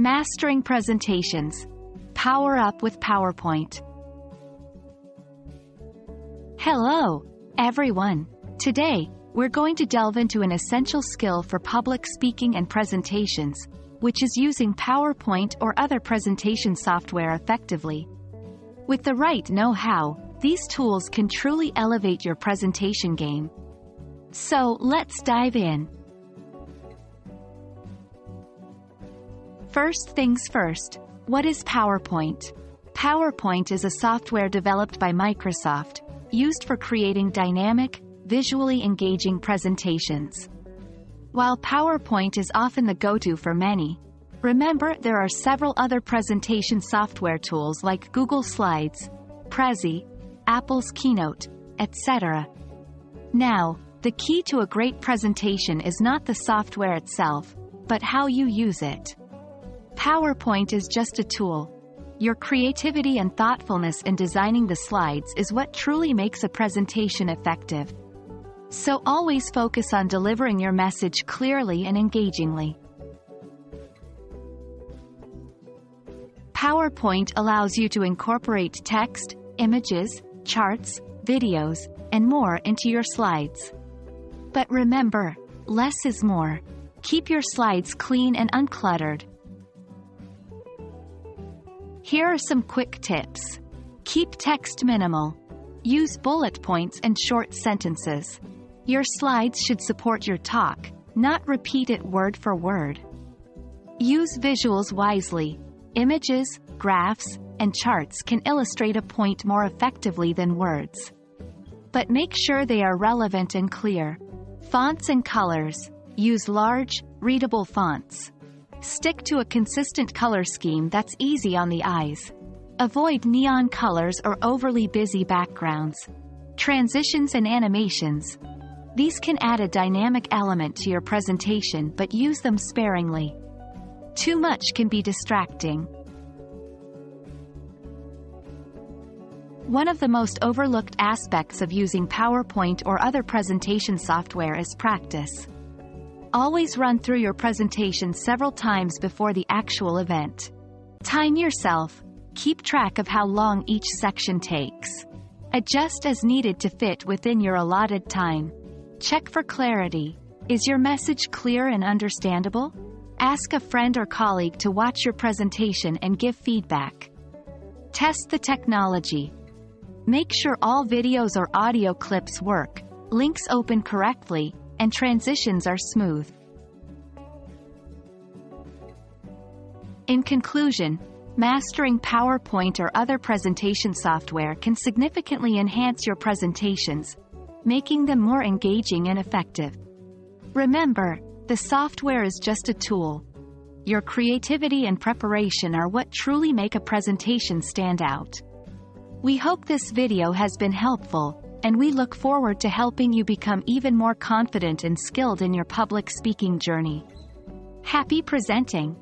Mastering presentations. Power up with PowerPoint. Hello, everyone. Today, we're going to delve into an essential skill for public speaking and presentations, which is using PowerPoint or other presentation software effectively. With the right know-how, these tools can truly elevate your presentation game. So, let's dive in. First things first, what is PowerPoint? PowerPoint is a software developed by Microsoft, used for creating dynamic, visually engaging presentations. While PowerPoint is often the go-to for many, remember there are several other presentation software tools like Google Slides, Prezi, Apple's Keynote, etc. Now, the key to a great presentation is not the software itself, but how you use it. PowerPoint is just a tool. Your creativity and thoughtfulness in designing the slides is what truly makes a presentation effective. So always focus on delivering your message clearly and engagingly. PowerPoint allows you to incorporate text, images, charts, videos, and more into your slides. But remember, less is more. Keep your slides clean and uncluttered. Here are some quick tips. Keep text minimal. Use bullet points and short sentences. Your slides should support your talk, not repeat it word for word. Use visuals wisely. Images, graphs, and charts can illustrate a point more effectively than words. But make sure they are relevant and clear. Fonts and colors. Use large, readable fonts. Stick to a consistent color scheme that's easy on the eyes. Avoid neon colors or overly busy backgrounds. Transitions and animations. These can add a dynamic element to your presentation, but use them sparingly. Too much can be distracting. One of the most overlooked aspects of using PowerPoint or other presentation software is practice. Always run through your presentation several times before the actual event. Time yourself. Keep track of how long each section takes. Adjust as needed to fit within your allotted time. Check for clarity. Is your message clear and understandable? Ask a friend or colleague to watch your presentation and give feedback. Test the technology. Make sure all videos or audio clips work, links open correctly, and transitions are smooth. In conclusion, mastering PowerPoint or other presentation software can significantly enhance your presentations, making them more engaging and effective. Remember, the software is just a tool. Your creativity and preparation are what truly make a presentation stand out. We hope this video has been helpful, and we look forward to helping you become even more confident and skilled in your public speaking journey. Happy presenting!